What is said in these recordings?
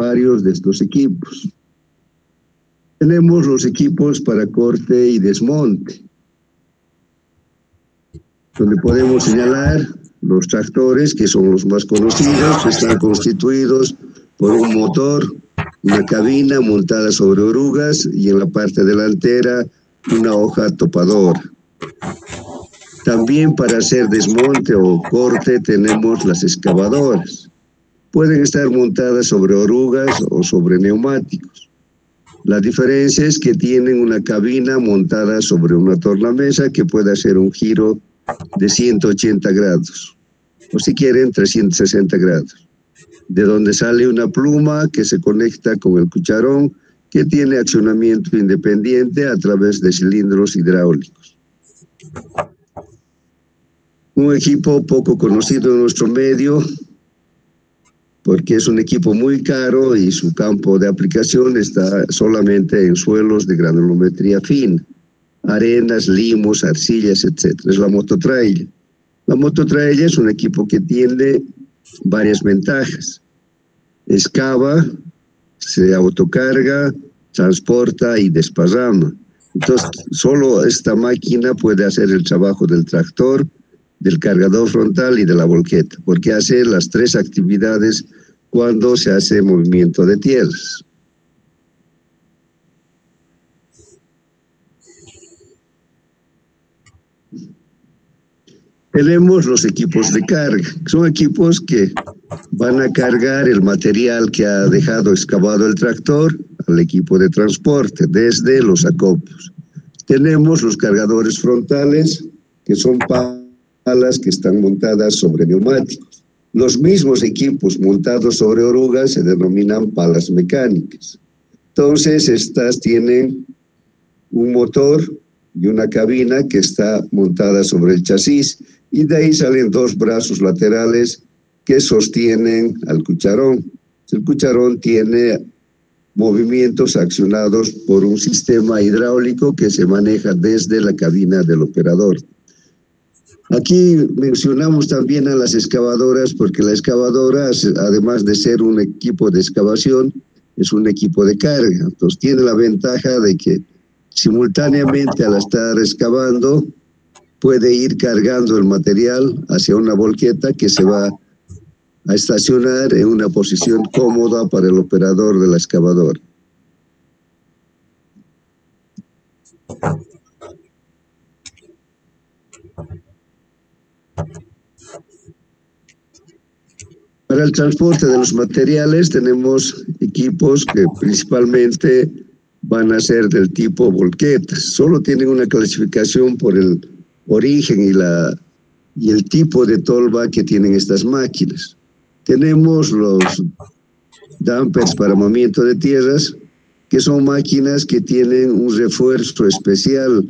varios de estos equipos. Tenemos los equipos para corte y desmonte, donde podemos señalar los tractores, que son los más conocidos, que están constituidos por un motor, una cabina montada sobre orugas y en la parte delantera una hoja topadora. También para hacer desmonte o corte tenemos las excavadoras. Pueden estar montadas sobre orugas o sobre neumáticos. La diferencia es que tienen una cabina montada sobre una tornamesa que puede hacer un giro de 180 grados, o si quieren 360 grados, de donde sale una pluma que se conecta con el cucharón, que tiene accionamiento independiente a través de cilindros hidráulicos. Un equipo poco conocido en nuestro medio, porque es un equipo muy caro y su campo de aplicación está solamente en suelos de granulometría fina, arenas, limos, arcillas, etc. Es la mototrailer. La mototrailer es un equipo que tiene varias ventajas. Excava, se autocarga, transporta y desparrama. Entonces, solo esta máquina puede hacer el trabajo del tractor, del cargador frontal y de la volqueta, porque hace las tres actividades cuando se hace movimiento de tierras. Tenemos los equipos de carga, son equipos que van a cargar el material que ha dejado excavado el tractor al equipo de transporte desde los acopios. Tenemos los cargadores frontales, que son palas que están montadas sobre neumáticos. Los mismos equipos montados sobre orugas se denominan palas mecánicas. Entonces, estas tienen un motor y una cabina que está montada sobre el chasis, y de ahí salen dos brazos laterales que sostienen al cucharón. El cucharón tiene movimientos accionados por un sistema hidráulico que se maneja desde la cabina del operador. Aquí mencionamos también a las excavadoras, porque la excavadora, además de ser un equipo de excavación, es un equipo de carga. Entonces tiene la ventaja de que simultáneamente, al estar excavando, puede ir cargando el material hacia una volqueta que se va a estacionar en una posición cómoda para el operador de la excavadora. Para el transporte de los materiales tenemos equipos que principalmente van a ser del tipo volquetas. Solo tienen una clasificación por el origen y el tipo de tolva que tienen estas máquinas. Tenemos los dumpers para movimiento de tierras, que son máquinas que tienen un refuerzo especial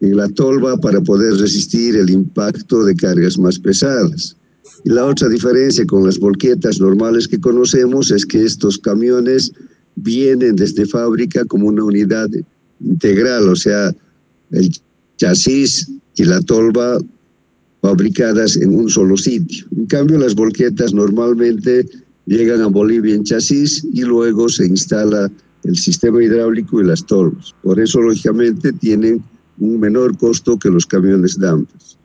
en la tolva para poder resistir el impacto de cargas más pesadas. Y la otra diferencia con las volquetas normales que conocemos es que estos camiones vienen desde fábrica como una unidad integral, o sea, el chasis y la tolva fabricadas en un solo sitio. En cambio, las volquetas normalmente llegan a Bolivia en chasis y luego se instala el sistema hidráulico y las tolvas. Por eso, lógicamente, tienen un menor costo que los camiones dumpers.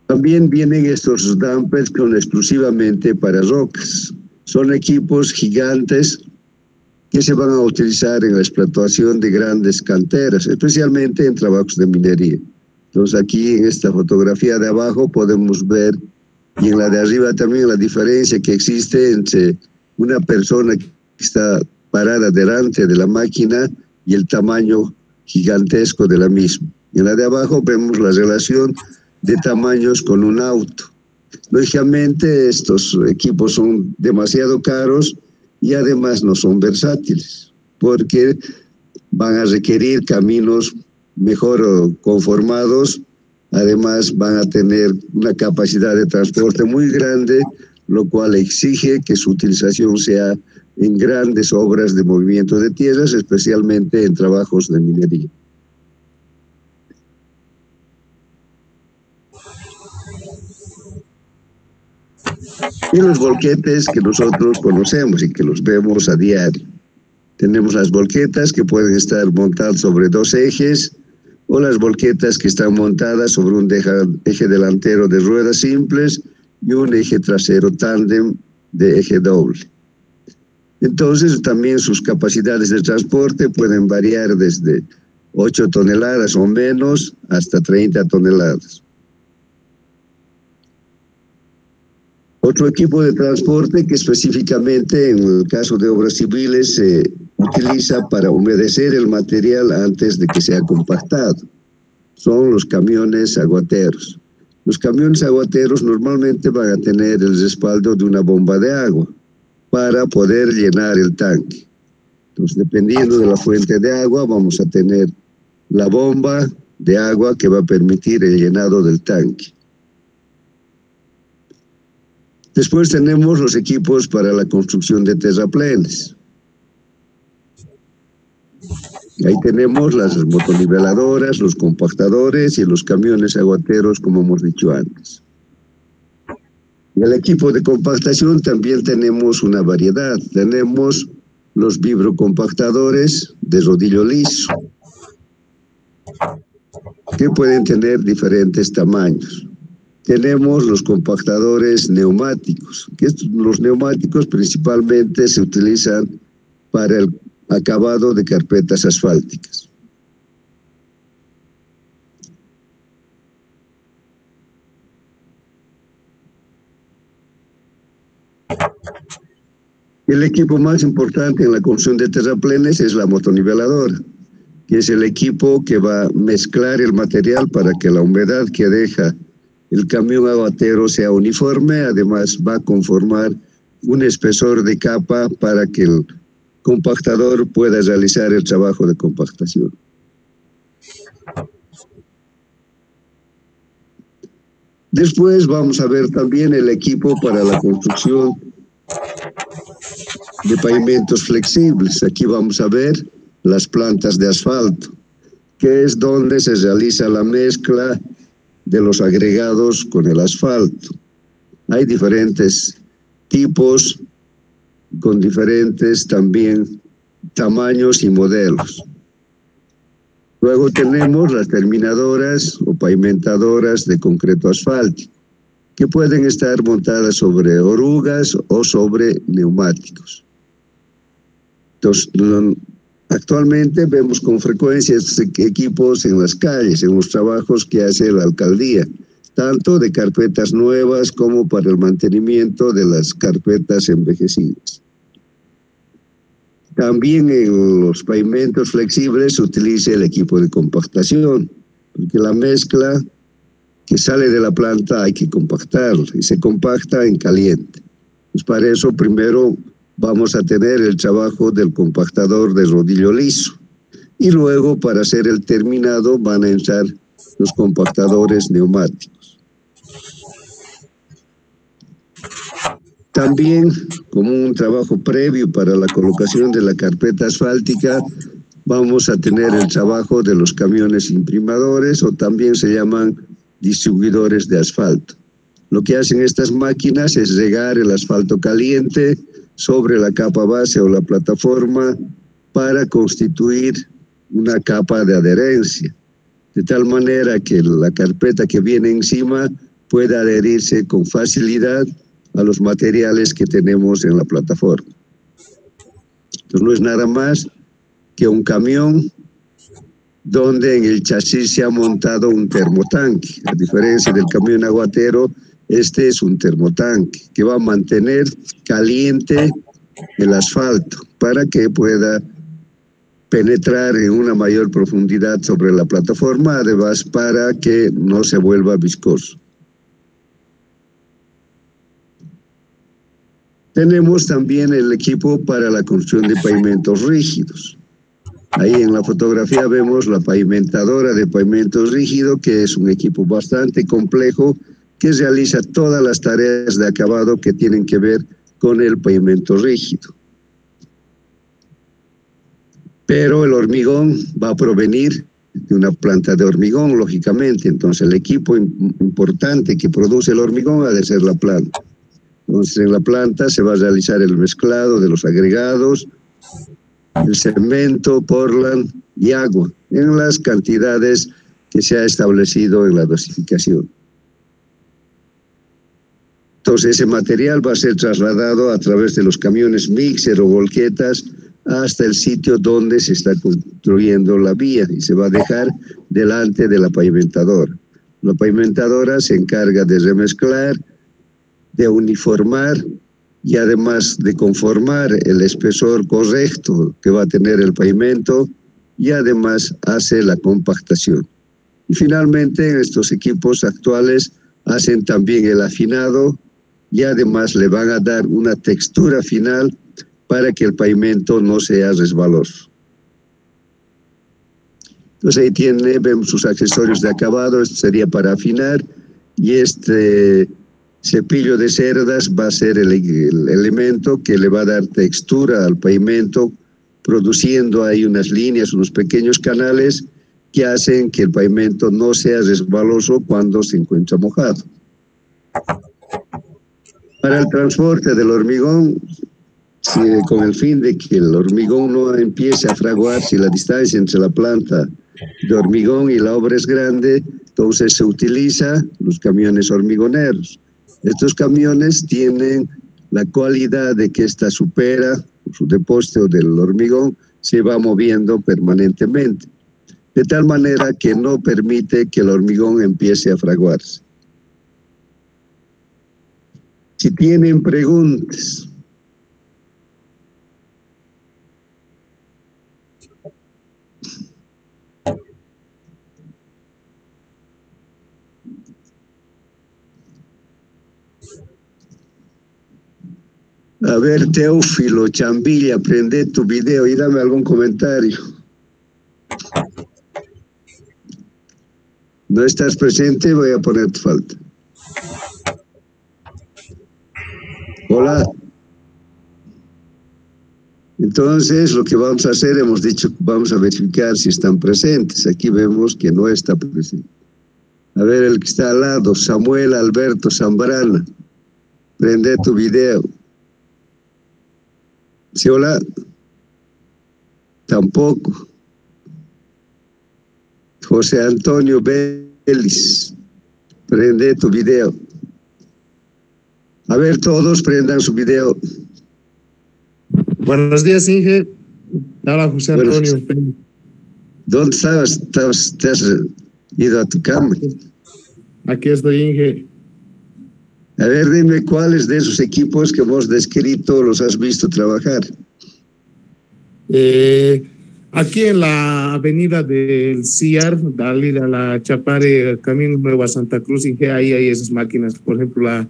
También vienen estos dumpers con exclusivamente para rocas. Son equipos gigantes que se van a utilizar en la explotación de grandes canteras, especialmente en trabajos de minería. Entonces aquí en esta fotografía de abajo podemos ver, y en la de arriba también, la diferencia que existe entre una persona que está parada delante de la máquina y el tamaño gigantesco de la misma. Y en la de abajo vemos la relación de tamaños con un auto. Lógicamente estos equipos son demasiado caros y además no son versátiles, porque van a requerir caminos mejor conformados, además van a tener una capacidad de transporte muy grande, lo cual exige que su utilización sea en grandes obras de movimiento de tierras, especialmente en trabajos de minería. Y los volquetes que nosotros conocemos y que los vemos a diario. Tenemos las volquetas que pueden estar montadas sobre dos ejes, o las volquetas que están montadas sobre un eje delantero de ruedas simples y un eje trasero tándem de eje doble. Entonces también sus capacidades de transporte pueden variar desde 8 toneladas o menos hasta 30 toneladas. Otro equipo de transporte que específicamente en el caso de obras civiles se utiliza para humedecer el material antes de que sea compactado son los camiones aguateros. Los camiones aguateros normalmente van a tener el respaldo de una bomba de agua para poder llenar el tanque. Entonces, dependiendo de la fuente de agua, vamos a tener la bomba de agua que va a permitir el llenado del tanque. Después tenemos los equipos para la construcción de terraplenes. Ahí tenemos las motoniveladoras, los compactadores y los camiones aguateros, como hemos dicho antes. En el equipo de compactación también tenemos una variedad. Tenemos los vibrocompactadores de rodillo liso, que pueden tener diferentes tamaños. Tenemos los compactadores neumáticos, que los neumáticos principalmente se utilizan para el acabado de carpetas asfálticas. El equipo más importante en la construcción de terraplenes es la motoniveladora, que es el equipo que va a mezclar el material para que la humedad que deja el camión aguatero sea uniforme. Además va a conformar un espesor de capa para que el compactador pueda realizar el trabajo de compactación. Después vamos a ver también el equipo para la construcción de pavimentos flexibles. Aquí vamos a ver las plantas de asfalto, que es donde se realiza la mezcla de los agregados con el asfalto. Hay diferentes tipos con diferentes también tamaños y modelos. Luego tenemos las terminadoras o pavimentadoras de concreto asfáltico, que pueden estar montadas sobre orugas o sobre neumáticos. Entonces, actualmente vemos con frecuencia estos equipos en las calles, en los trabajos que hace la alcaldía, tanto de carpetas nuevas como para el mantenimiento de las carpetas envejecidas. También en los pavimentos flexibles se utiliza el equipo de compactación, porque la mezcla que sale de la planta hay que compactarla y se compacta en caliente. Pues para eso primero vamos a tener el trabajo del compactador de rodillo liso y luego para hacer el terminado van a entrar los compactadores neumáticos. También, como un trabajo previo para la colocación de la carpeta asfáltica, vamos a tener el trabajo de los camiones imprimadores, o también se llaman distribuidores de asfalto. Lo que hacen estas máquinas es regar el asfalto caliente sobre la capa base o la plataforma para constituir una capa de adherencia, de tal manera que la carpeta que viene encima pueda adherirse con facilidad a los materiales que tenemos en la plataforma. Entonces no es nada más que un camión donde en el chasis se ha montado un termotanque. A diferencia del camión aguatero, este es un termotanque que va a mantener caliente el asfalto para que pueda penetrar en una mayor profundidad sobre la plataforma, además para que no se vuelva viscoso. Tenemos también el equipo para la construcción de pavimentos rígidos. Ahí en la fotografía vemos la pavimentadora de pavimentos rígidos, que es un equipo bastante complejo que realiza todas las tareas de acabado que tienen que ver con el pavimento rígido. Pero el hormigón va a provenir de una planta de hormigón, lógicamente. Entonces el equipo importante que produce el hormigón ha de ser la planta. Entonces en la planta se va a realizar el mezclado de los agregados, el cemento, portland y agua, en las cantidades que se ha establecido en la dosificación. Entonces ese material va a ser trasladado a través de los camiones mixer o volquetas hasta el sitio donde se está construyendo la vía y se va a dejar delante de la pavimentadora. La pavimentadora se encarga de remezclar, de uniformar y además de conformar el espesor correcto que va a tener el pavimento y además hace la compactación. Y finalmente estos equipos actuales hacen también el afinado y además le van a dar una textura final para que el pavimento no sea resbaloso. Entonces ahí vemos sus accesorios de acabado, esto sería para afinar, y este cepillo de cerdas va a ser el elemento que le va a dar textura al pavimento, produciendo ahí unas líneas, unos pequeños canales que hacen que el pavimento no sea resbaloso cuando se encuentra mojado. Para el transporte del hormigón, con el fin de que el hormigón no empiece a fraguar, si la distancia entre la planta de hormigón y la obra es grande, entonces se utiliza los camiones hormigoneros. Estos camiones tienen la cualidad de que esta supera, su depósito del hormigón se va moviendo permanentemente, de tal manera que no permite que el hormigón empiece a fraguarse. Si tienen preguntas. A ver, Teófilo Chambilla, prende tu video y dame algún comentario. ¿No estás presente? Voy a poner tu falta. Hola. Entonces, lo que vamos a hacer, hemos dicho, vamos a verificar si están presentes. Aquí vemos que no está presente. A ver, el que está al lado, Samuel Alberto Zambrana. Prende tu video. ¿Sí, hola? Tampoco. José Antonio Vélez. Prende tu video. A ver, todos prendan su video. Buenos días, Inge. Hola, José Antonio. ¿Dónde estabas? ¿Te has ido a tu cama? Aquí estoy, Inge. A ver, dime cuáles de esos equipos que hemos descrito los has visto trabajar. Aquí en la avenida del CIAR, Dalí a la Chapare, Camino Nueva Santa Cruz, Inge, ahí hay esas máquinas, por ejemplo,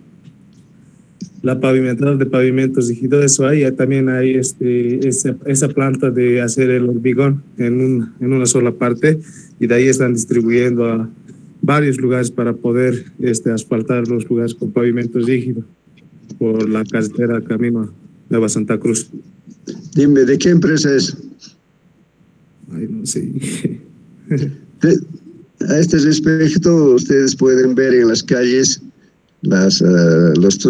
la pavimentada de pavimentos y todo eso, ahí también hay esa planta de hacer el hormigón en una sola parte, y de ahí están distribuyendo a varios lugares para poder asfaltar los lugares con pavimentos rígidos por la carretera Camino Nueva Santa Cruz. Dime, ¿de qué empresa es? Ay, no sé. A este respecto, ustedes pueden ver en las calles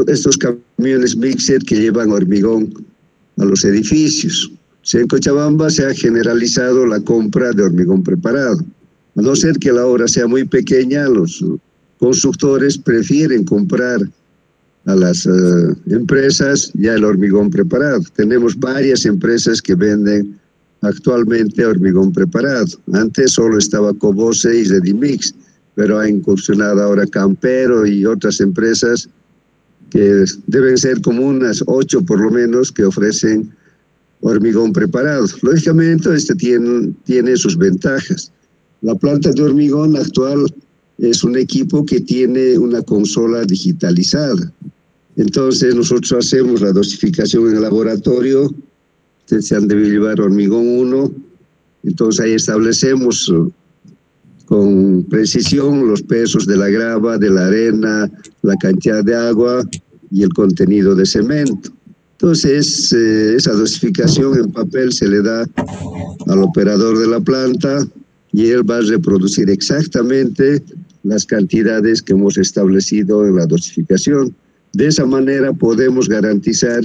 estos camiones mixer que llevan hormigón a los edificios. En Cochabamba se ha generalizado la compra de hormigón preparado. A no ser que la obra sea muy pequeña, los constructores prefieren comprar a las empresas ya el hormigón preparado. Tenemos varias empresas que venden actualmente hormigón preparado. Antes solo estaba Cobose y Redimix, pero ha incursionado ahora Campero y otras empresas que deben ser como unas 8 por lo menos que ofrecen hormigón preparado. Lógicamente tiene sus ventajas. La planta de hormigón actual es un equipo que tiene una consola digitalizada. Entonces nosotros hacemos la dosificación en el laboratorio. Ustedes se han de llevar hormigón 1. Entonces ahí establecemos con precisión los pesos de la grava, de la arena, la cantidad de agua y el contenido de cemento. Entonces esa dosificación en papel se le da al operador de la planta y él va a reproducir exactamente las cantidades que hemos establecido en la dosificación. De esa manera podemos garantizar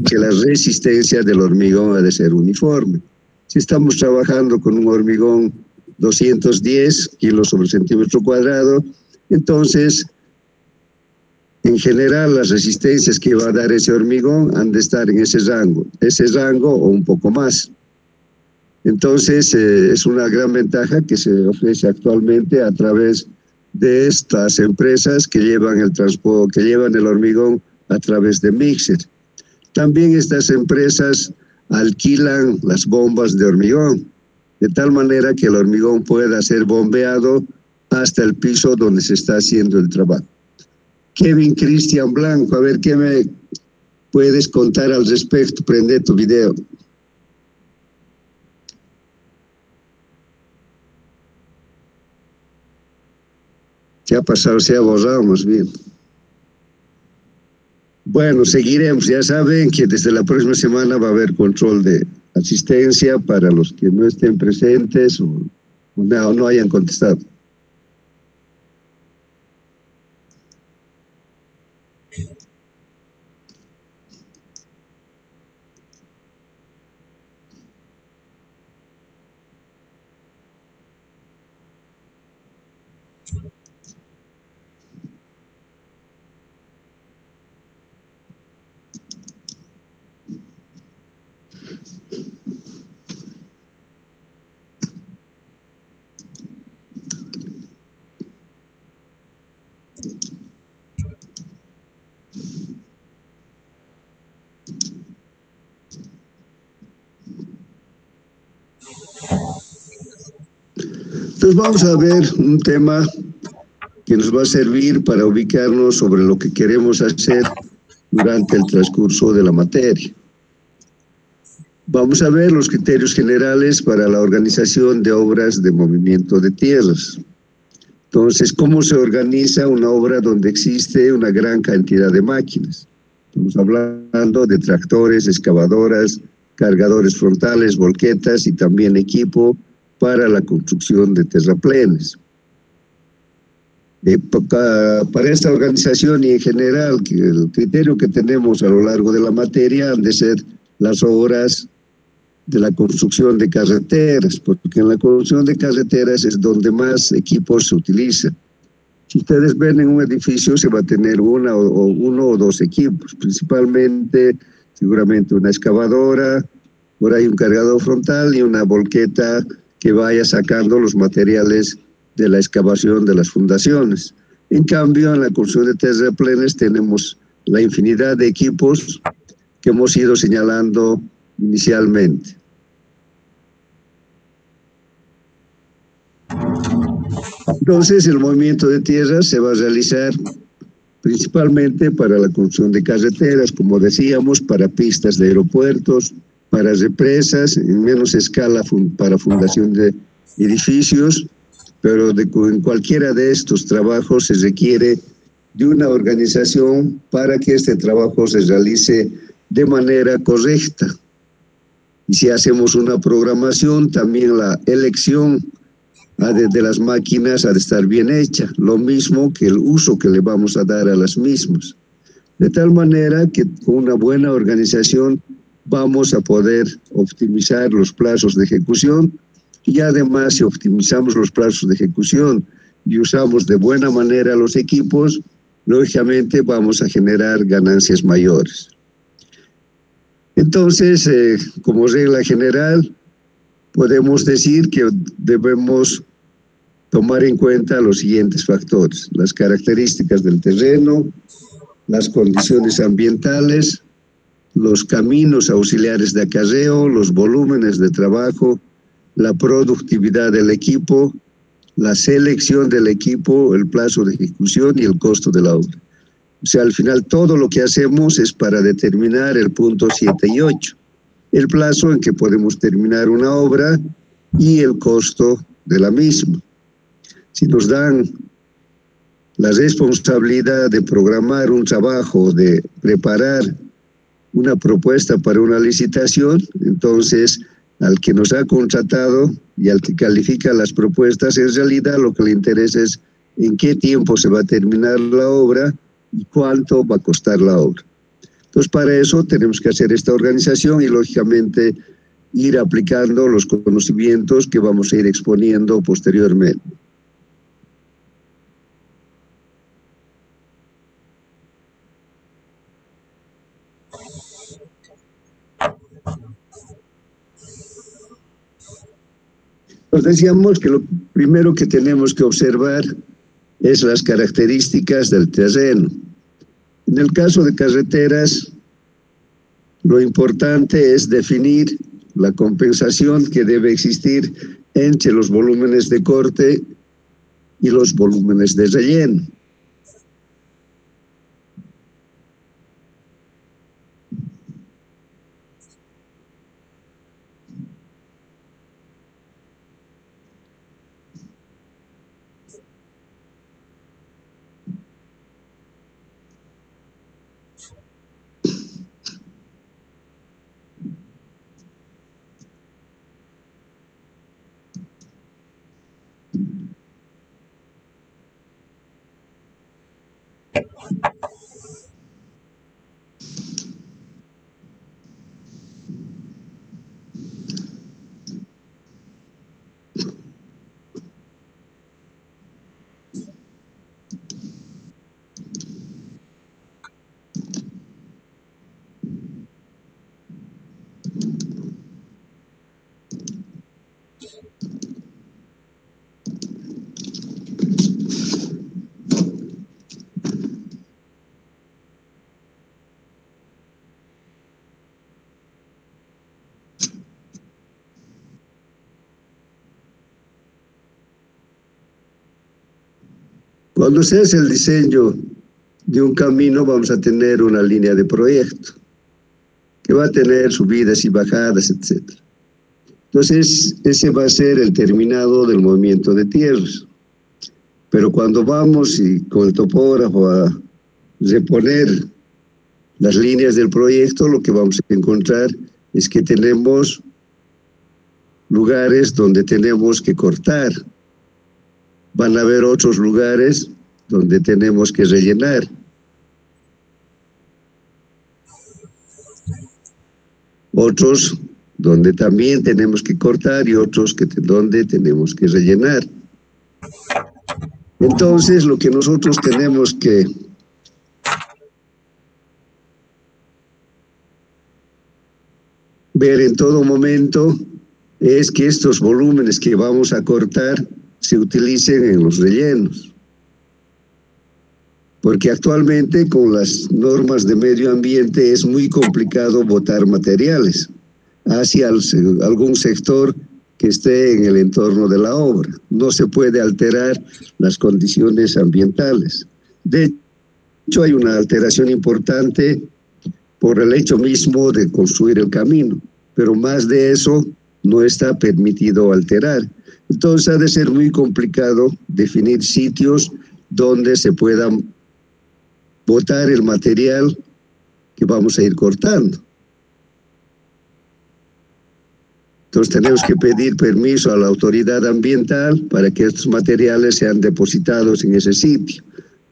que la resistencia del hormigón ha de ser uniforme. Si estamos trabajando con un hormigón 210 kilos sobre centímetro cuadrado, entonces, en general, las resistencias que va a dar ese hormigón han de estar en ese rango o un poco más. Entonces, es una gran ventaja que se ofrece actualmente a través de estas empresas que llevan el transporte, que llevan el hormigón a través de mixer. También estas empresas alquilan las bombas de hormigón, de tal manera que el hormigón pueda ser bombeado hasta el piso donde se está haciendo el trabajo. Kevin Cristian Blanco, a ver qué me puedes contar al respecto. Prende tu video. ¿Qué ha pasado? Se ha borrado más bien. Bueno, seguiremos. Ya saben que desde la próxima semana va a haber control de asistencia para los que no estén presentes o no hayan contestado. Entonces vamos a ver un tema que nos va a servir para ubicarnos sobre lo que queremos hacer durante el transcurso de la materia. Vamos a ver los criterios generales para la organización de obras de movimiento de tierras. Entonces, ¿cómo se organiza una obra donde existe una gran cantidad de máquinas? Estamos hablando de tractores, excavadoras, cargadores frontales, volquetas y también equipo para la construcción de terraplenes. Para esta organización y en general, que el criterio que tenemos a lo largo de la materia han de ser las obras de la construcción de carreteras, porque en la construcción de carreteras es donde más equipos se utilizan. Si ustedes ven en un edificio se va a tener uno o dos equipos, principalmente seguramente una excavadora, por ahí un cargador frontal y una volqueta que vaya sacando los materiales de la excavación de las fundaciones. En cambio, en la construcción de terraplenes tenemos la infinidad de equipos que hemos ido señalando inicialmente. Entonces, el movimiento de tierra se va a realizar principalmente para la construcción de carreteras, como decíamos, para pistas de aeropuertos, para represas, en menos escala para fundación de edificios, pero en cualquiera de estos trabajos se requiere de una organización para que este trabajo se realice de manera correcta. Y si hacemos una programación, también la elección de las máquinas ha de estar bien hecha, lo mismo que el uso que le vamos a dar a las mismas. De tal manera que con una buena organización vamos a poder optimizar los plazos de ejecución y además si optimizamos los plazos de ejecución y usamos de buena manera los equipos, lógicamente vamos a generar ganancias mayores. Entonces, como regla general, podemos decir que debemos tomar en cuenta los siguientes factores: las características del terreno, las condiciones ambientales, los caminos auxiliares de acarreo, los volúmenes de trabajo, la productividad del equipo, la selección del equipo, el plazo de ejecución y el costo de la obra. O sea, al final todo lo que hacemos es para determinar el punto 7 y 8, el plazo en que podemos terminar una obra y el costo de la misma. Si nos dan la responsabilidad de programar un trabajo, de preparar una propuesta para una licitación, entonces al que nos ha contratado y al que califica las propuestas, en realidad lo que le interesa es en qué tiempo se va a terminar la obra y cuánto va a costar la obra. Entonces, para eso tenemos que hacer esta organización y, lógicamente, ir aplicando los conocimientos que vamos a ir exponiendo posteriormente. Nos decíamos que lo primero que tenemos que observar es las características del terreno. En el caso de carreteras, lo importante es definir la compensación que debe existir entre los volúmenes de corte y los volúmenes de relleno. Cuando se hace el diseño de un camino, vamos a tener una línea de proyecto que va a tener subidas y bajadas, etc. Entonces, ese va a ser el terminado del movimiento de tierras. Pero cuando vamos y con el topógrafo a reponer las líneas del proyecto, lo que vamos a encontrar es que tenemos lugares donde tenemos que cortar. Van a haber otros lugares donde tenemos que rellenar. Otros donde también tenemos que cortar y otros donde tenemos que rellenar. Entonces, lo que nosotros tenemos que ver en todo momento es que estos volúmenes que vamos a cortar se utilicen en los rellenos. Porque actualmente con las normas de medio ambiente es muy complicado botar materiales hacia algún sector que esté en el entorno de la obra. No se puede alterar las condiciones ambientales. De hecho, hay una alteración importante por el hecho mismo de construir el camino, pero más de eso no está permitido alterar. Entonces ha de ser muy complicado definir sitios donde se puedan botar el material que vamos a ir cortando. Entonces tenemos que pedir permiso a la autoridad ambiental para que estos materiales sean depositados en ese sitio.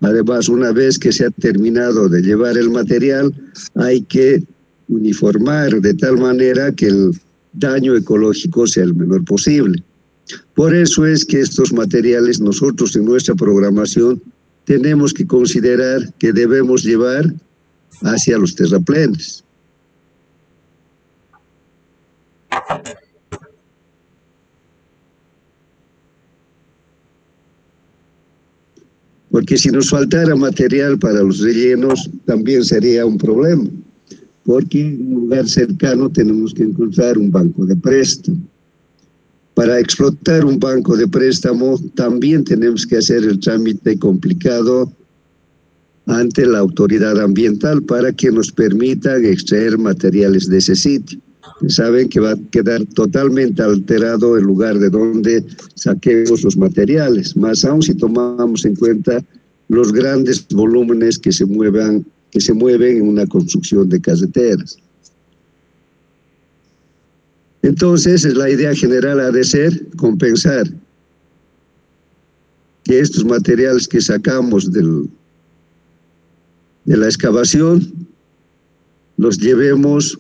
Además, una vez que se ha terminado de llevar el material, hay que uniformar de tal manera que el daño ecológico sea el menor posible. Por eso es que estos materiales nosotros en nuestra programación tenemos que considerar que debemos llevar hacia los terraplenes. Porque si nos faltara material para los rellenos, también sería un problema. Porque en un lugar cercano tenemos que encontrar un banco de préstamo. Para explotar un banco de préstamo también tenemos que hacer el trámite complicado ante la autoridad ambiental para que nos permitan extraer materiales de ese sitio. Saben que va a quedar totalmente alterado el lugar de donde saquemos los materiales, más aún si tomamos en cuenta los grandes volúmenes que se mueven en una construcción de carreteras. Entonces, la idea general ha de ser compensar que estos materiales que sacamos de la excavación los llevemos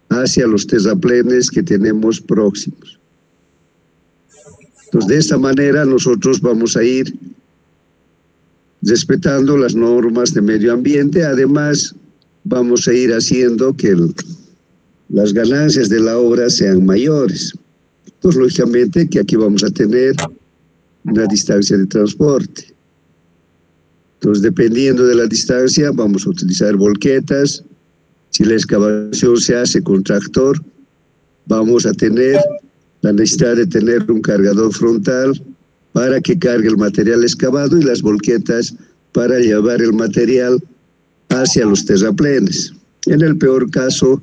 hacia los terraplenes que tenemos próximos. Entonces, de esta manera nosotros vamos a ir respetando las normas de medio ambiente. Además, vamos a ir haciendo que las ganancias de la obra sean mayores. Entonces, lógicamente que aquí vamos a tener una distancia de transporte. Entonces, dependiendo de la distancia, vamos a utilizar volquetas. Si la excavación se hace con tractor, vamos a tener la necesidad de tener un cargador frontal para que cargue el material excavado y las volquetas para llevar el material hacia los terraplenes. En el peor caso,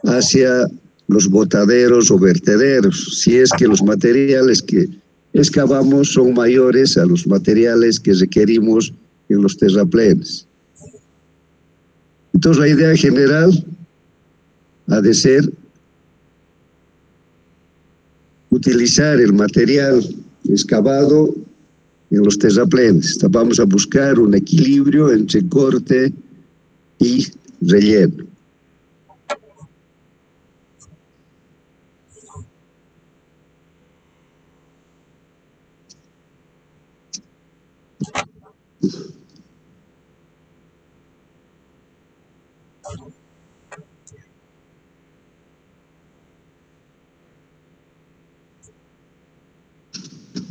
hacia los botaderos o vertederos, si es que los materiales que excavamos son mayores a los materiales que requerimos en los terraplenes. Entonces, la idea general ha de ser utilizar el material excavado en los terraplenes. Vamos a buscar un equilibrio entre corte y relleno.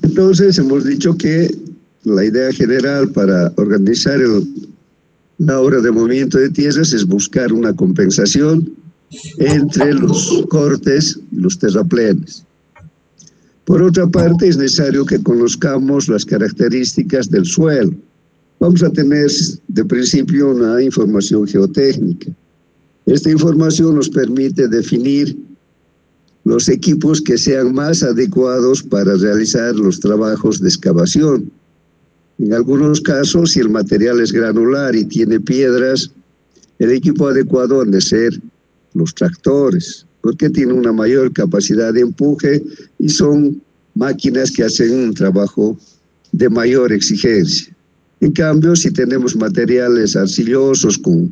Entonces, hemos dicho que la idea general para organizar la obra de movimiento de tierras es buscar una compensación entre los cortes y los terraplenes. Por otra parte, es necesario que conozcamos las características del suelo. Vamos a tener de principio una información geotécnica. Esta información nos permite definir los equipos que sean más adecuados para realizar los trabajos de excavación. En algunos casos, si el material es granular y tiene piedras, el equipo adecuado han de ser los tractores, porque tienen una mayor capacidad de empuje y son máquinas que hacen un trabajo de mayor exigencia. En cambio, si tenemos materiales arcillosos con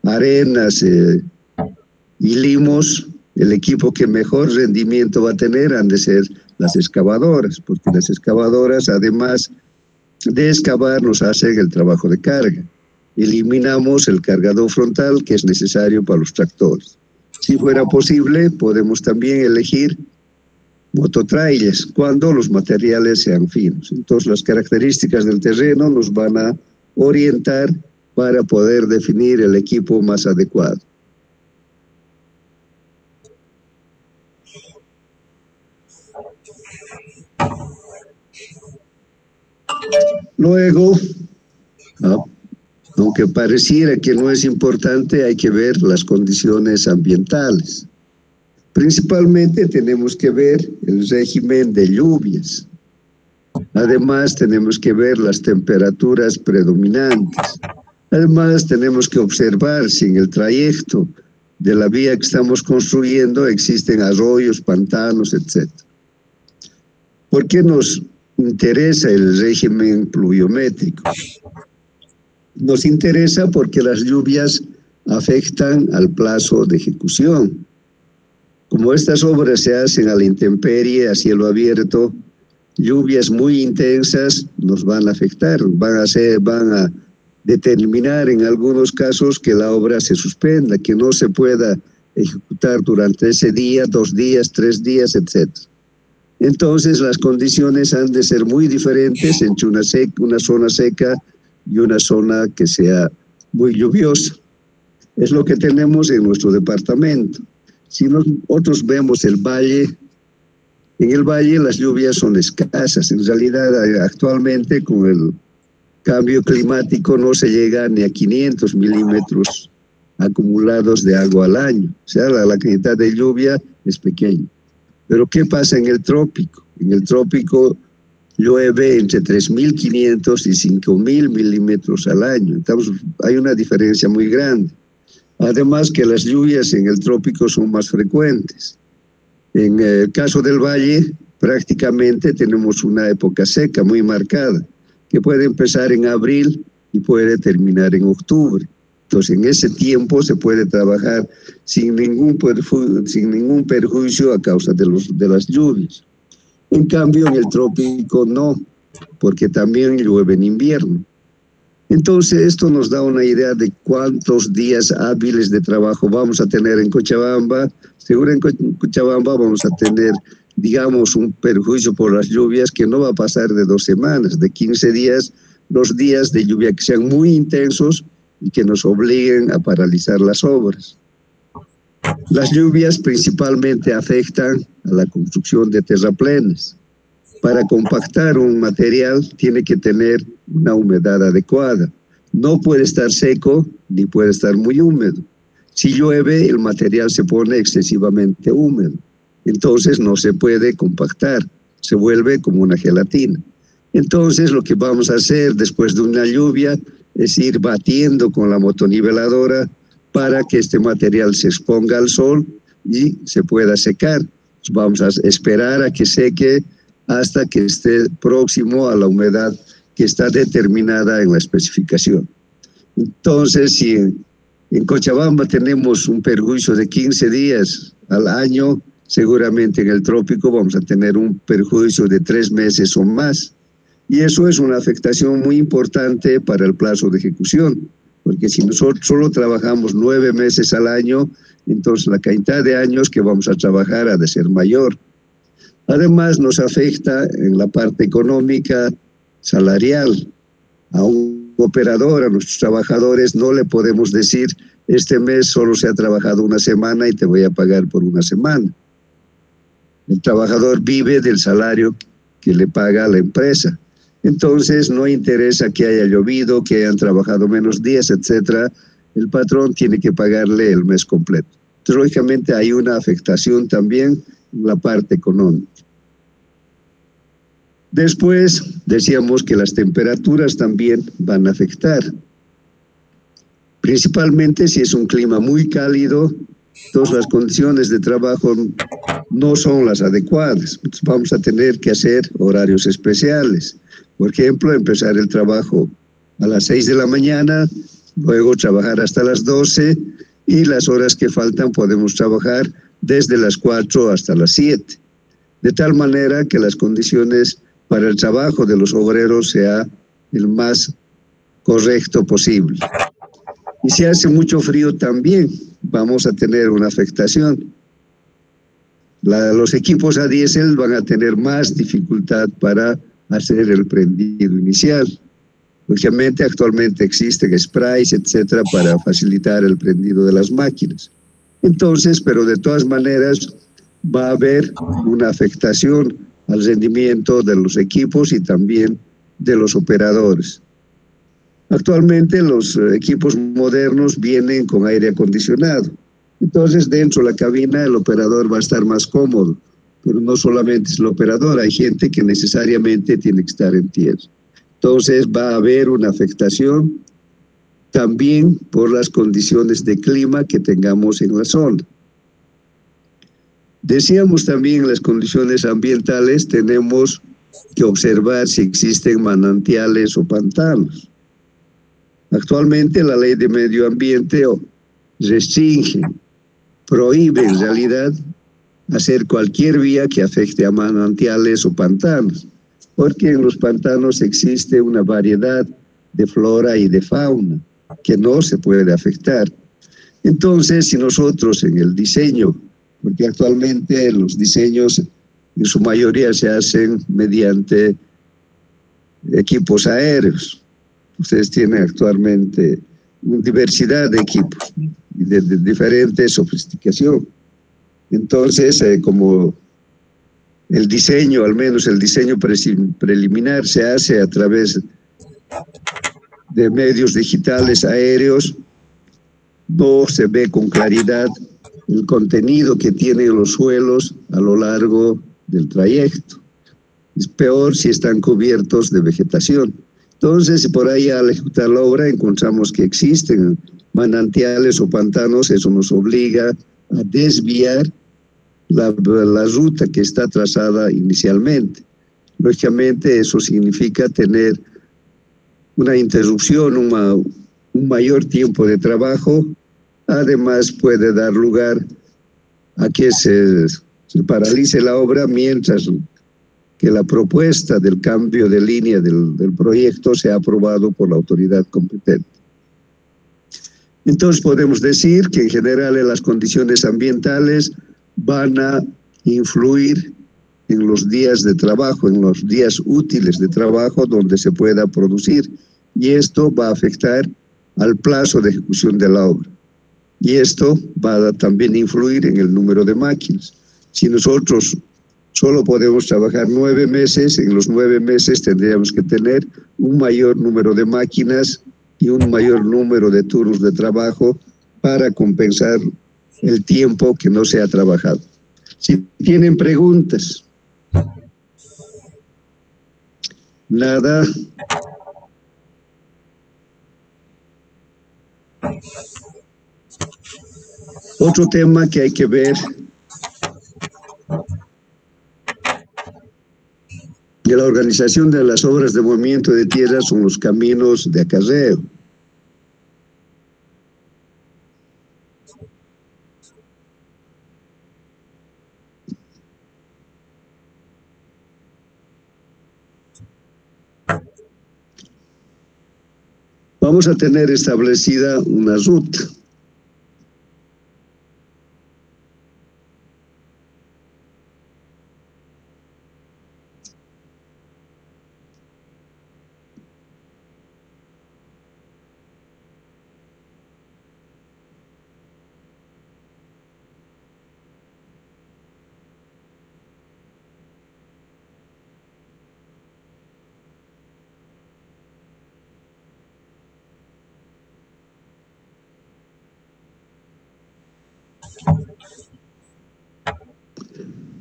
arenas y limos, el equipo que mejor rendimiento va a tener han de ser las excavadoras, porque las excavadoras, además de excavar, nos hacen el trabajo de carga. Eliminamos el cargador frontal que es necesario para los tractores. Si fuera posible, podemos también elegir mototrailers cuando los materiales sean finos. Entonces, las características del terreno nos van a orientar para poder definir el equipo más adecuado. Luego, aunque pareciera que no es importante, hay que ver las condiciones ambientales. Principalmente tenemos que ver el régimen de lluvias. Además, tenemos que ver las temperaturas predominantes. Además, tenemos que observar si en el trayecto de la vía que estamos construyendo existen arroyos, pantanos, etc. ¿Por qué nos interesa el régimen pluviométrico? Nos interesa porque las lluvias afectan al plazo de ejecución. Como estas obras se hacen a la intemperie, a cielo abierto, lluvias muy intensas nos van a afectar, van a determinar en algunos casos que la obra se suspenda, que no se pueda ejecutar durante ese día, 2 días, 3 días, etc. Entonces, las condiciones han de ser muy diferentes entre una zona seca y una zona que sea muy lluviosa. Es lo que tenemos en nuestro departamento. Si nosotros vemos el valle, en el valle las lluvias son escasas. En realidad, actualmente con el cambio climático no se llega ni a 500 milímetros acumulados de agua al año. O sea, la cantidad de lluvia es pequeña. Pero ¿qué pasa en el trópico? En el trópico llueve entre 3.500 y 5.000 milímetros al año. Entonces, hay una diferencia muy grande. Además que las lluvias en el trópico son más frecuentes. En el caso del valle, prácticamente tenemos una época seca muy marcada, que puede empezar en abril y puede terminar en octubre. Entonces, en ese tiempo se puede trabajar sin ningún perjuicio a causa de las lluvias. En cambio, en el trópico no, porque también llueve en invierno. Entonces, esto nos da una idea de cuántos días hábiles de trabajo vamos a tener en Cochabamba. Seguro en Cochabamba vamos a tener, digamos, un perjuicio por las lluvias que no va a pasar de 2 semanas, de 15 días, los días de lluvia que sean muy intensos y que nos obliguen a paralizar las obras. Las lluvias principalmente afectan a la construcción de terraplenes. Para compactar un material tiene que tener una humedad adecuada. No puede estar seco ni puede estar muy húmedo. Si llueve, el material se pone excesivamente húmedo. Entonces no se puede compactar, se vuelve como una gelatina. Entonces lo que vamos a hacer después de una lluvia es ir batiendo con la motoniveladora para que este material se exponga al sol y se pueda secar. Vamos a esperar a que seque hasta que esté próximo a la humedad que está determinada en la especificación. Entonces, si en Cochabamba tenemos un perjuicio de 15 días al año, seguramente en el trópico vamos a tener un perjuicio de 3 meses o más. Y eso es una afectación muy importante para el plazo de ejecución, porque si nosotros solo trabajamos 9 meses al año, entonces la cantidad de años que vamos a trabajar ha de ser mayor. Además, nos afecta en la parte económica, salarial. A un operador, a nuestros trabajadores, no le podemos decir, este mes solo se ha trabajado 1 semana y te voy a pagar por 1 semana. El trabajador vive del salario que le paga la empresa. Entonces, no interesa que haya llovido, que hayan trabajado menos días, etcétera. El patrón tiene que pagarle el mes completo. Entonces, lógicamente, hay una afectación también en la parte económica. Después, decíamos que las temperaturas también van a afectar. Principalmente si es un clima muy cálido, entonces las condiciones de trabajo no son las adecuadas. Entonces vamos a tener que hacer horarios especiales. Por ejemplo, empezar el trabajo a las 6 de la mañana, luego trabajar hasta las 12 y las horas que faltan podemos trabajar desde las 4 hasta las 7. De tal manera que las condiciones para el trabajo de los obreros sea el más correcto posible. Y si hace mucho frío también vamos a tener una afectación. Los equipos a diésel van a tener más dificultad para hacer el prendido inicial. Lógicamente, actualmente existen sprays, etcétera, para facilitar el prendido de las máquinas. Entonces, pero de todas maneras, va a haber una afectación al rendimiento de los equipos y también de los operadores. Actualmente los equipos modernos vienen con aire acondicionado. Entonces, dentro de la cabina el operador va a estar más cómodo. Pero no solamente es el operador, hay gente que necesariamente tiene que estar en tierra. Entonces, va a haber una afectación también por las condiciones de clima que tengamos en la zona. Decíamos también en las condiciones ambientales tenemos que observar si existen manantiales o pantanos. Actualmente la ley de medio ambiente restringe, prohíbe en realidad hacer cualquier vía que afecte a manantiales o pantanos, porque en los pantanos existe una variedad de flora y de fauna que no se puede afectar. Entonces, si nosotros en el diseño, porque actualmente los diseños en su mayoría se hacen mediante equipos aéreos. Ustedes tienen actualmente una diversidad de equipos de diferente sofisticación. Entonces, como el diseño, al menos el diseño preliminar, se hace a través de medios digitales aéreos, no se ve con claridad el contenido que tienen los suelos a lo largo del trayecto. Es peor si están cubiertos de vegetación. Entonces, por ahí al ejecutar la obra encontramos que existen manantiales o pantanos, eso nos obliga a desviar la ruta que está trazada inicialmente. Lógicamente, eso significa tener una interrupción, un mayor tiempo de trabajo, además puede dar lugar a que se paralice la obra mientras que la propuesta del cambio de línea del proyecto sea aprobado por la autoridad competente. Entonces podemos decir que en general las condiciones ambientales van a influir en los días de trabajo, en los días útiles de trabajo donde se pueda producir, y esto va a afectar al plazo de ejecución de la obra. Y esto va a también influir en el número de máquinas. Si nosotros solo podemos trabajar 9 meses, en los 9 meses tendríamos que tener un mayor número de máquinas y un mayor número de turnos de trabajo para compensar el tiempo que no se ha trabajado. Si tienen preguntas. Nada. Otro tema que hay que ver de la organización de las obras de movimiento de tierra son los caminos de acarreo. Vamos a tener establecida una ruta.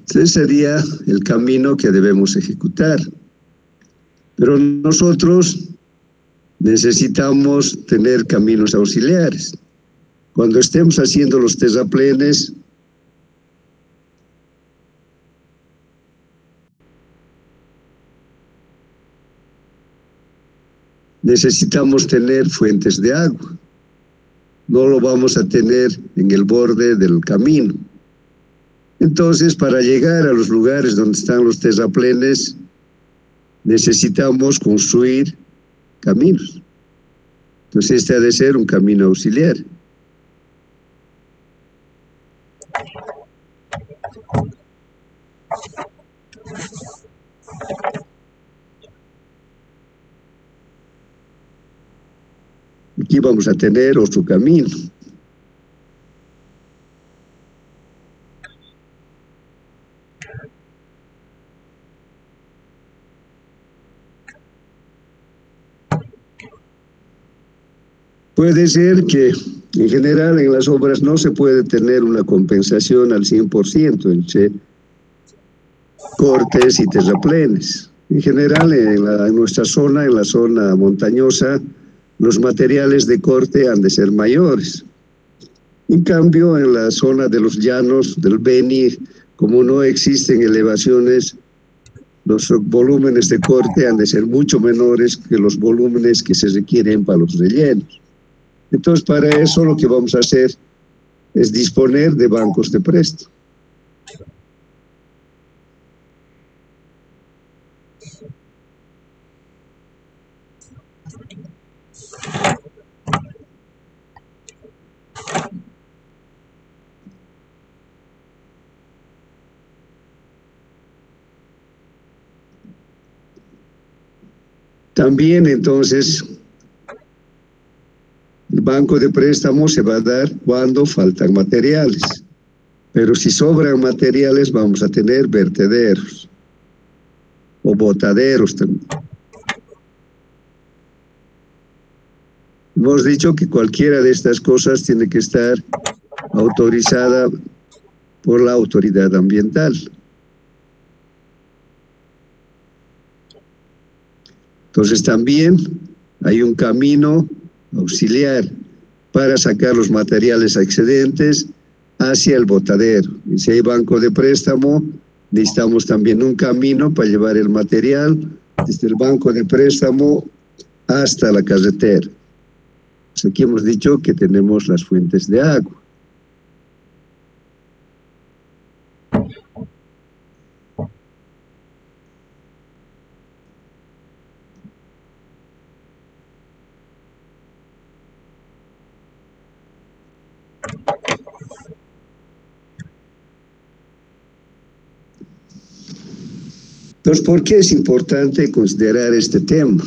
Ese sería el camino que debemos ejecutar. Pero nosotros necesitamos tener caminos auxiliares. Cuando estemos haciendo los terraplenes, necesitamos tener fuentes de agua. No lo vamos a tener en el borde del camino. Entonces, para llegar a los lugares donde están los terraplenes, necesitamos construir caminos. Entonces, este ha de ser un camino auxiliar. Aquí vamos a tener otro camino. Puede ser que en general en las obras no se puede tener una compensación al 100% entre cortes y terraplenes. En general en nuestra zona, en la zona montañosa, los materiales de corte han de ser mayores. En cambio, en la zona de los llanos del Beni, como no existen elevaciones, los volúmenes de corte han de ser mucho menores que los volúmenes que se requieren para los rellenos. Entonces, para eso lo que vamos a hacer es disponer de bancos de préstamo. También, entonces, el banco de préstamo se va a dar cuando faltan materiales. Pero si sobran materiales, vamos a tener vertederos o botaderos también. Hemos dicho que cualquiera de estas cosas tiene que estar autorizada por la autoridad ambiental. Entonces también hay un camino auxiliar para sacar los materiales excedentes hacia el botadero. Y si hay banco de préstamo, necesitamos también un camino para llevar el material desde el banco de préstamo hasta la carretera. Pues aquí hemos dicho que tenemos las fuentes de agua. Entonces, ¿por qué es importante considerar este tema?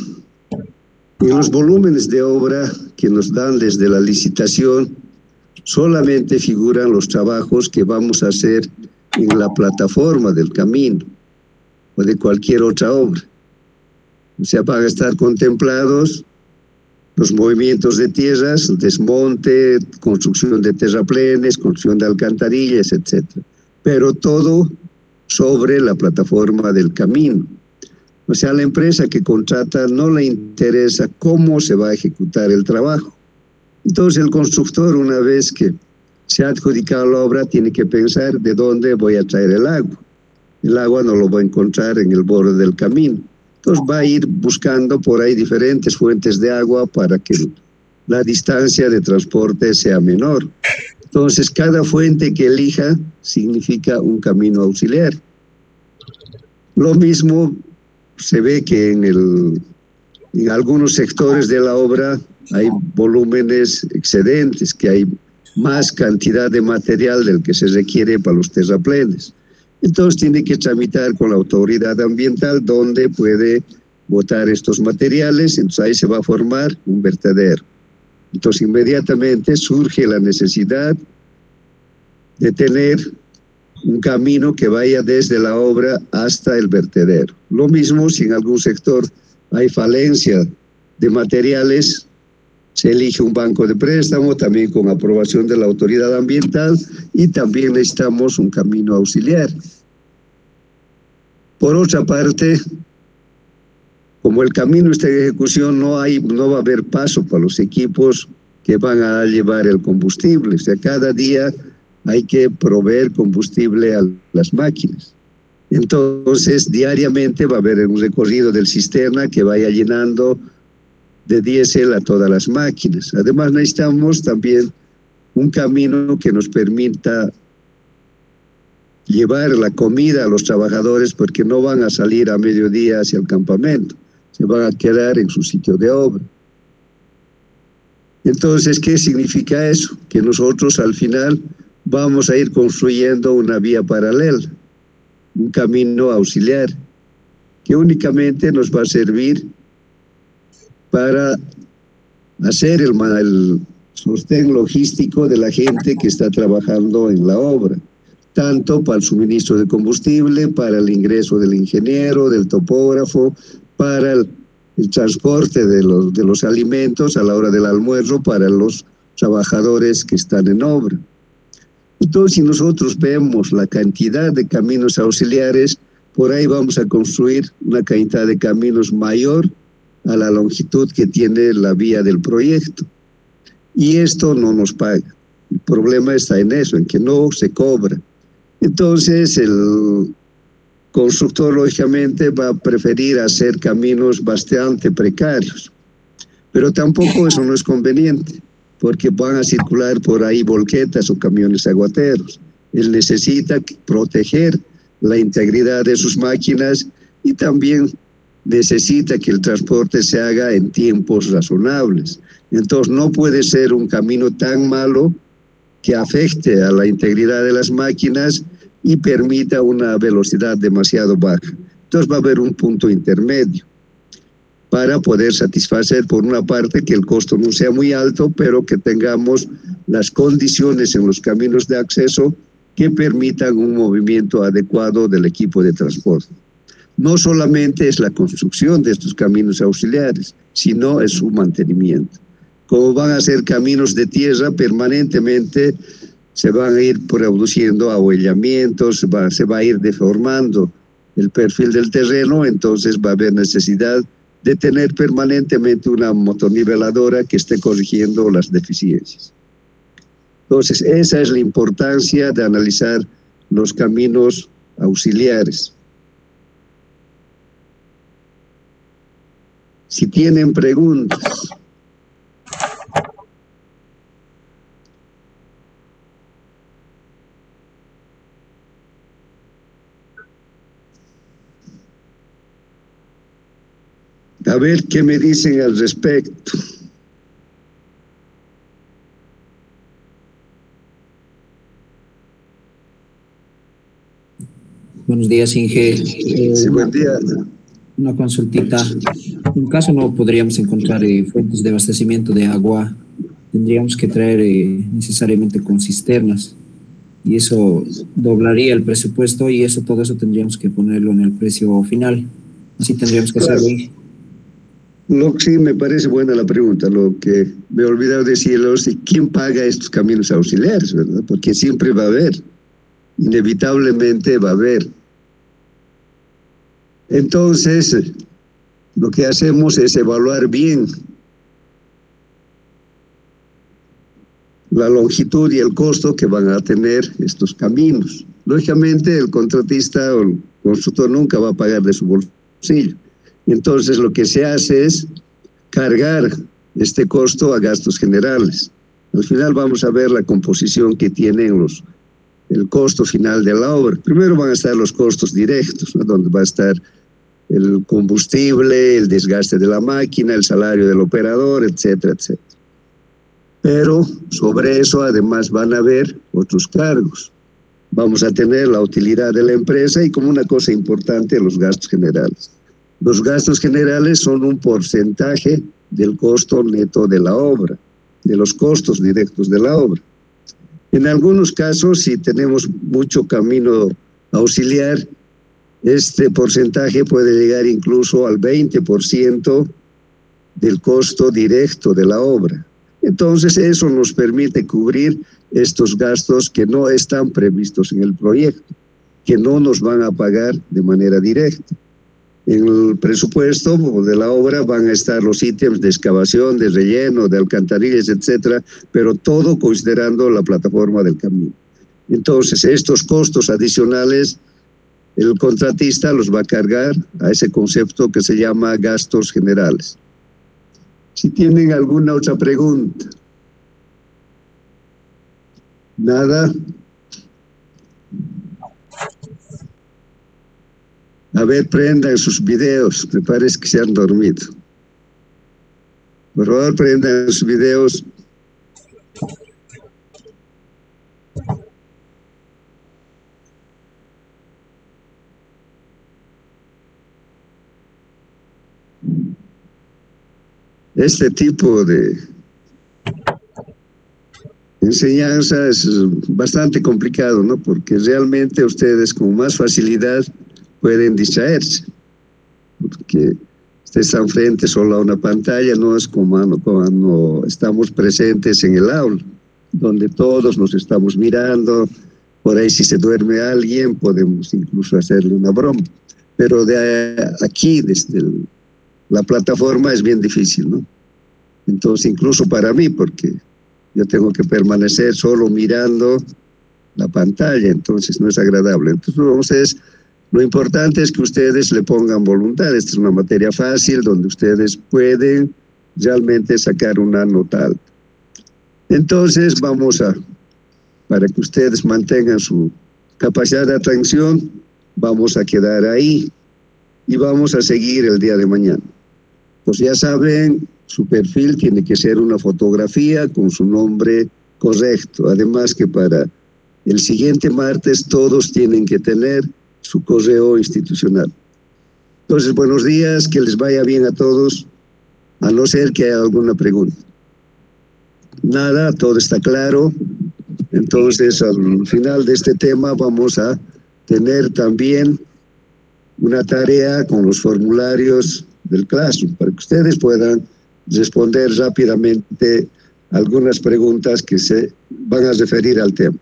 En los volúmenes de obra que nos dan desde la licitación, solamente figuran los trabajos que vamos a hacer en la plataforma del camino o de cualquier otra obra. O sea, van a estar contemplados los movimientos de tierras, desmonte, construcción de terraplenes, construcción de alcantarillas, etc. Pero todo sobre la plataforma del camino. O sea, a la empresa que contrata no le interesa cómo se va a ejecutar el trabajo. Entonces el constructor, una vez que se ha adjudicado la obra, tiene que pensar de dónde voy a traer el agua. El agua no lo va a encontrar en el borde del camino. Entonces va a ir buscando por ahí diferentes fuentes de agua para que la distancia de transporte sea menor. Entonces cada fuente que elija significa un camino auxiliar. Lo mismo se ve que en algunos sectores de la obra hay volúmenes excedentes, que hay más cantidad de material del que se requiere para los terraplenes. Entonces tiene que tramitar con la autoridad ambiental donde puede botar estos materiales, entonces ahí se va a formar un vertedero. Entonces inmediatamente surge la necesidad de tener un camino que vaya desde la obra hasta el vertedero. Lo mismo si en algún sector hay falencia de materiales, se elige un banco de préstamo, también con aprobación de la autoridad ambiental, y también necesitamos un camino auxiliar. Por otra parte, como el camino está en ejecución, no va a haber paso para los equipos que van a llevar el combustible. O sea, cada día hay que proveer combustible a las máquinas. Entonces, diariamente va a haber un recorrido del cisterna que vaya llenando de diésel a todas las máquinas. Además, necesitamos también un camino que nos permita llevar la comida a los trabajadores, porque no van a salir a mediodía hacia el campamento, se van a quedar en su sitio de obra. Entonces, ¿qué significa eso? Que nosotros al final vamos a ir construyendo una vía paralela, un camino auxiliar, que únicamente nos va a servir para hacer el sostén logístico de la gente que está trabajando en la obra, tanto para el suministro de combustible, para el ingreso del ingeniero, del topógrafo, para el transporte de los alimentos a la hora del almuerzo para los trabajadores que están en obra. Entonces, si nosotros vemos la cantidad de caminos auxiliares, por ahí vamos a construir una cantidad de caminos mayor a la longitud que tiene la vía del proyecto. Y esto no nos paga. El problema está en eso, en que no se cobra. Entonces, el constructor, lógicamente, va a preferir hacer caminos bastante precarios. Pero tampoco eso no es conveniente, porque van a circular por ahí volquetas o camiones aguateros. Él necesita proteger la integridad de sus máquinas y también necesita que el transporte se haga en tiempos razonables. Entonces no puede ser un camino tan malo que afecte a la integridad de las máquinas y permita una velocidad demasiado baja. Entonces va a haber un punto intermedio para poder satisfacer, por una parte, que el costo no sea muy alto, pero que tengamos las condiciones en los caminos de acceso que permitan un movimiento adecuado del equipo de transporte. No solamente es la construcción de estos caminos auxiliares, sino es su mantenimiento. Como van a ser caminos de tierra, permanentemente se van a ir produciendo ahuellamientos, se va a ir deformando el perfil del terreno, entonces va a haber necesidad de tener permanentemente una motorniveladora que esté corrigiendo las deficiencias. Entonces, esa es la importancia de analizar los caminos auxiliares. Si tienen preguntas. A ver qué me dicen al respecto. Buenos días, Inge. Sí, buen día. Una consultita. En caso no podríamos encontrar fuentes de abastecimiento de agua, tendríamos que traer necesariamente con cisternas. Y eso doblaría el presupuesto y todo eso tendríamos que ponerlo en el precio final. Así tendríamos que hacerlo. Sí, me parece buena la pregunta. Lo que me he olvidado decirlo es quién paga estos caminos auxiliares, ¿verdad? Porque siempre va a haber, inevitablemente va a haber. Entonces, lo que hacemos es evaluar bien la longitud y el costo que van a tener estos caminos. Lógicamente, el contratista o el constructor nunca va a pagar de su bolsillo. Entonces, lo que se hace es cargar este costo a gastos generales. Al final vamos a ver la composición que tienen el costo final de la obra. Primero van a estar los costos directos, ¿no? Donde va a estar el combustible, el desgaste de la máquina, el salario del operador, etcétera, etcétera. Pero sobre eso además van a haber otros cargos. Vamos a tener la utilidad de la empresa y, como una cosa importante, los gastos generales. Los gastos generales son un porcentaje del costo neto de la obra, de los costos directos de la obra. En algunos casos, si tenemos mucho camino auxiliar, este porcentaje puede llegar incluso al 20% del costo directo de la obra. Entonces, eso nos permite cubrir estos gastos que no están previstos en el proyecto, que no nos van a pagar de manera directa. En el presupuesto de la obra van a estar los ítems de excavación, de relleno, de alcantarillas, etcétera, pero todo considerando la plataforma del camino. Entonces, estos costos adicionales, el contratista los va a cargar a ese concepto que se llama gastos generales. Si tienen alguna otra pregunta. Nada. A ver, prendan sus videos. Me parece que se han dormido. Por favor, prendan sus videos. Este tipo de enseñanza es bastante complicado, ¿no? Porque realmente ustedes con más facilidad pueden distraerse, porque ustedes están frente solo a una pantalla, no es como cuando estamos presentes en el aula, donde todos nos estamos mirando. Por ahí si se duerme alguien podemos incluso hacerle una broma, pero de aquí desde la plataforma es bien difícil, ¿no? Entonces, incluso para mí, porque yo tengo que permanecer solo mirando la pantalla, entonces no es agradable. Entonces, lo importante es que ustedes le pongan voluntad. Esta es una materia fácil donde ustedes pueden realmente sacar una nota alta. Entonces, para que ustedes mantengan su capacidad de atención, vamos a quedar ahí y vamos a seguir el día de mañana. Pues ya saben, su perfil tiene que ser una fotografía con su nombre correcto. Además que para el siguiente martes todos tienen que tener su correo institucional. Entonces, buenos días, que les vaya bien a todos, a no ser que haya alguna pregunta. Nada, todo está claro. Entonces, al final de este tema vamos a tener también una tarea con los formularios del Classroom, para que ustedes puedan responder rápidamente algunas preguntas que se van a referir al tema.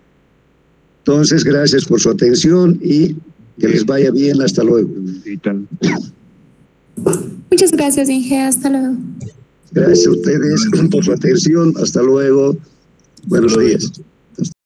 Entonces, gracias por su atención y que les vaya bien. Hasta luego. Muchas gracias, Inge. Hasta luego. Gracias a ustedes por su atención. Hasta luego. Buenos días.